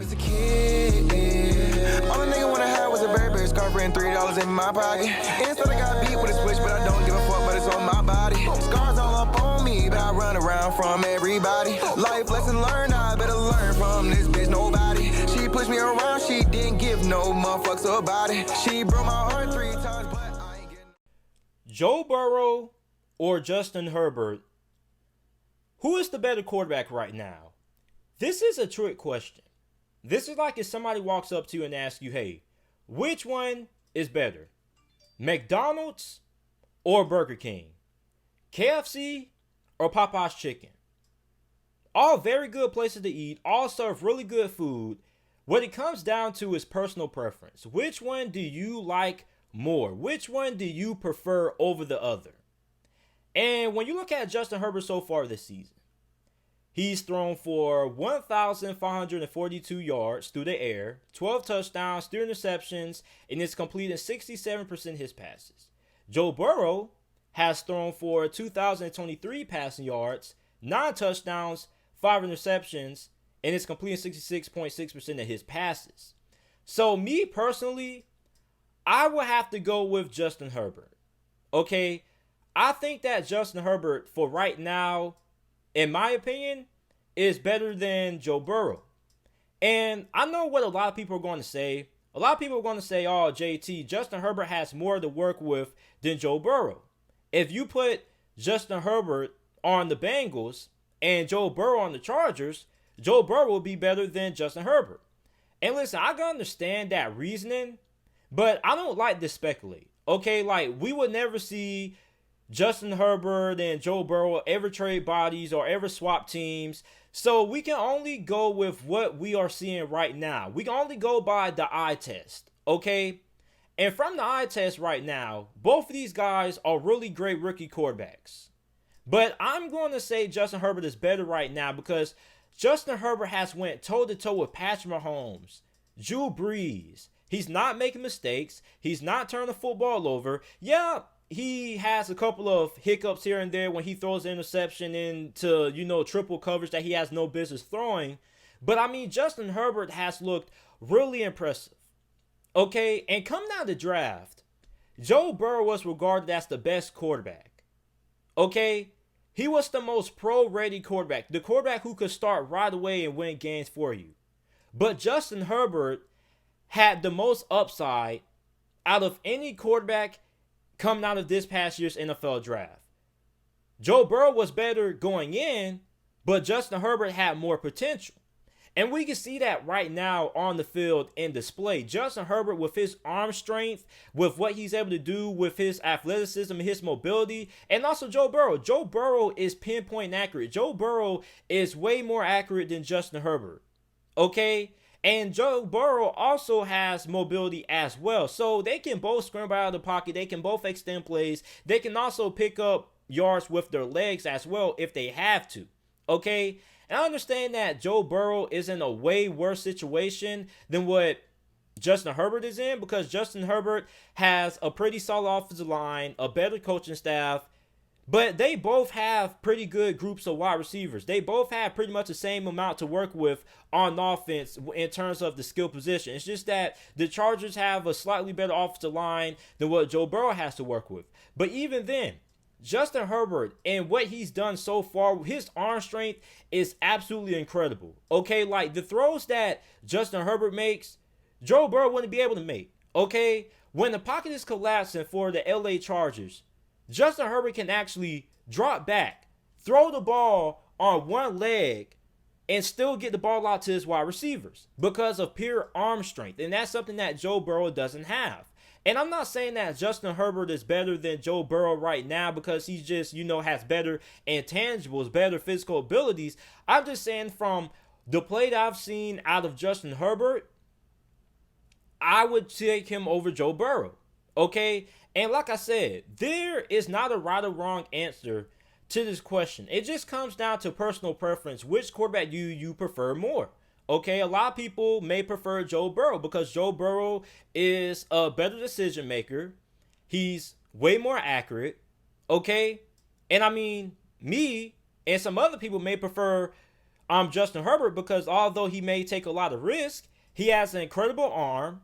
As a kid, all a nigga wanna have was a Burberry scarf and $3 in my pocket. Instead I got beat with a switch, but I don't give a fuck, but it's on my body. Scars all up on me, but I run around from everybody. Life lesson learned, I better learn from this bitch, nobody. She pushed me around, she didn't give no motherfucks about it. She broke my heart 3 times, but I ain't getting... Joe Burrow or Justin Herbert, who is the better quarterback right now? This is a trick question. This is like if somebody walks up to you and asks you, hey, which one is better? McDonald's or Burger King? KFC or Popeye's Chicken? All very good places to eat, all serve really good food. What it comes down to is personal preference. Which one do you like more? Which one do you prefer over the other? And when you look at Justin Herbert so far this season, he's thrown for 1,542 yards through the air, 12 touchdowns, 3 interceptions, and is completing 67% of his passes. Joe Burrow has thrown for 2,023 passing yards, 9 touchdowns, 5 interceptions, and is completing 66.6% of his passes. So me personally, I would have to go with Justin Herbert. Okay, I think that Justin Herbert, for right now, in my opinion, is better than Joe Burrow. And I know what a lot of people are going to say. A lot of people are going to say, oh, JT, Justin Herbert has more to work with than Joe Burrow. If you put Justin Herbert on the Bengals and Joe Burrow on the Chargers, Joe Burrow will be better than Justin Herbert. And listen, I can understand that reasoning, but I don't like to speculate. Okay, like we would never see Justin Herbert and Joe Burrow ever trade bodies or ever swap teams. So we can only go with what we are seeing right now. We can only go by the eye test, okay? And from the eye test right now, both of these guys are really great rookie quarterbacks. But I'm going to say Justin Herbert is better right now because Justin Herbert has went toe-to-toe with Patrick Mahomes, Drew Brees. He's not making mistakes. He's not turning the football over. Yeah, he has a couple of hiccups here and there when he throws an interception into, triple coverage that he has no business throwing. But, I mean, Justin Herbert has looked really impressive. Okay, and coming out of the draft, Joe Burrow was regarded as the best quarterback. Okay, he was the most pro-ready quarterback, the quarterback who could start right away and win games for you. But Justin Herbert had the most upside out of any quarterback coming out of this past year's NFL draft. Joe Burrow was better going in, but Justin Herbert had more potential. And we can see that right now on the field in display. Justin Herbert, with his arm strength, with what he's able to do with his athleticism and his mobility, and also Joe Burrow. Joe Burrow is pinpoint accurate. Joe Burrow is way more accurate than Justin Herbert. Okay? And Joe Burrow also has mobility as well. So they can both scramble out of the pocket. They can both extend plays. They can also pick up yards with their legs as well if they have to. Okay? And I understand that Joe Burrow is in a way worse situation than what Justin Herbert is in because Justin Herbert has a pretty solid offensive line, a better coaching staff, but they both have pretty good groups of wide receivers. They both have pretty much the same amount to work with on offense in terms of the skill position. It's just that the Chargers have a slightly better offensive line than what Joe Burrow has to work with. But even then, Justin Herbert and what he's done so far, his arm strength is absolutely incredible. Okay, like the throws that Justin Herbert makes, Joe Burrow wouldn't be able to make. Okay, when the pocket is collapsing for the LA Chargers, Justin Herbert can actually drop back, throw the ball on one leg, and still get the ball out to his wide receivers because of pure arm strength. And that's something that Joe Burrow doesn't have. And I'm not saying that Justin Herbert is better than Joe Burrow right now because he just, has better intangibles, better physical abilities. I'm just saying from the play that I've seen out of Justin Herbert, I would take him over Joe Burrow. Okay? And like I said, there is not a right or wrong answer to this question. It just comes down to personal preference. Which quarterback do you prefer more? Okay, a lot of people may prefer Joe Burrow because Joe Burrow is a better decision maker. He's way more accurate. Okay, and I mean, me and some other people may prefer Justin Herbert, because although he may take a lot of risk, he has an incredible arm,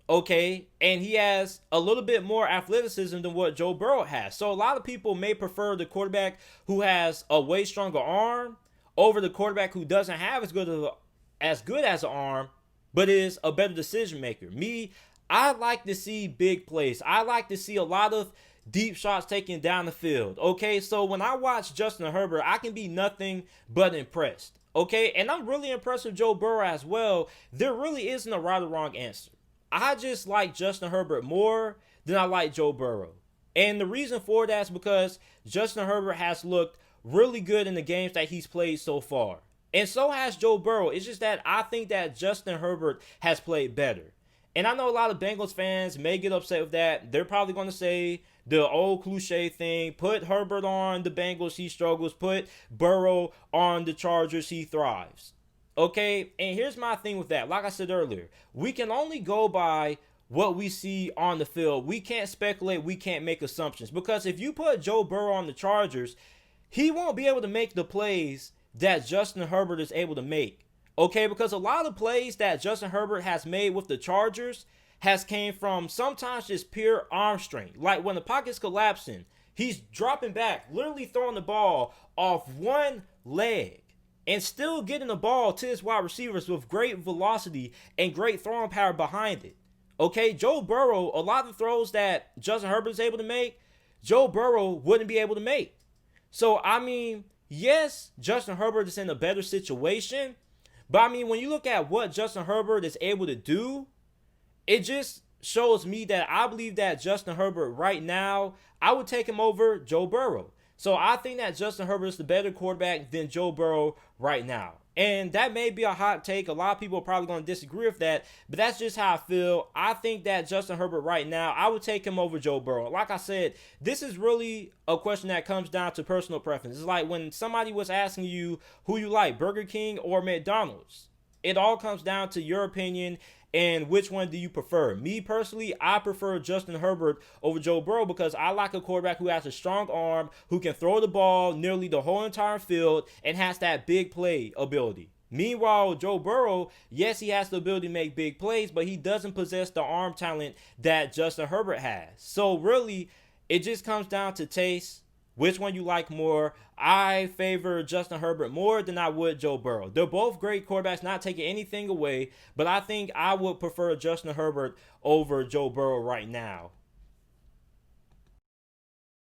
okay, and he has a little bit more athleticism than what Joe Burrow has. So a lot of people may prefer the quarterback who has a way stronger arm over the quarterback who doesn't have as good as an arm, but is a better decision maker. Me, I like to see big plays. I like to see a lot of deep shots taken down the field. Okay, so when I watch Justin Herbert, I can be nothing but impressed. Okay, and I'm really impressed with Joe Burrow as well. There really isn't a right or wrong answer. I just like Justin Herbert more than I like Joe Burrow. And the reason for that is because Justin Herbert has looked really good in the games that he's played so far. And so has Joe Burrow. It's just that I think that Justin Herbert has played better. And I know a lot of Bengals fans may get upset with that. They're probably going to say the old cliche thing, put Herbert on the Bengals, he struggles. Put Burrow on the Chargers, he thrives. Okay, and here's my thing with that. Like I said earlier, we can only go by what we see on the field. We can't speculate. We can't make assumptions. Because if you put Joe Burrow on the Chargers, he won't be able to make the plays that Justin Herbert is able to make. Okay, because a lot of plays that Justin Herbert has made with the Chargers has came from sometimes just pure arm strength. Like when the pocket's collapsing, he's dropping back, literally throwing the ball off one leg and still getting the ball to his wide receivers with great velocity and great throwing power behind it. Okay, Joe Burrow, a lot of the throws that Justin Herbert is able to make, Joe Burrow wouldn't be able to make. So, I mean, yes, Justin Herbert is in a better situation. But, I mean, when you look at what Justin Herbert is able to do, it just shows me that I believe that Justin Herbert right now, I would take him over Joe Burrow. So I think that Justin Herbert is the better quarterback than Joe Burrow right now. And that may be a hot take. A lot of people are probably going to disagree with that, but that's just how I feel. I think that Justin Herbert right now, I would take him over Joe Burrow. Like I said, this is really a question that comes down to personal preference. It's like when somebody was asking you who you like, Burger King or McDonald's. It all comes down to your opinion and which one do you prefer. Me personally, I prefer Justin Herbert over Joe Burrow because I like a quarterback who has a strong arm, who can throw the ball nearly the whole entire field, and has that big play ability. Meanwhile, Joe Burrow, yes, he has the ability to make big plays, but he doesn't possess the arm talent that Justin Herbert has. So really, it just comes down to taste. Which one you like more? I favor Justin Herbert more than I would Joe Burrow. They're both great quarterbacks, not taking anything away, but I think I would prefer Justin Herbert over Joe Burrow right now.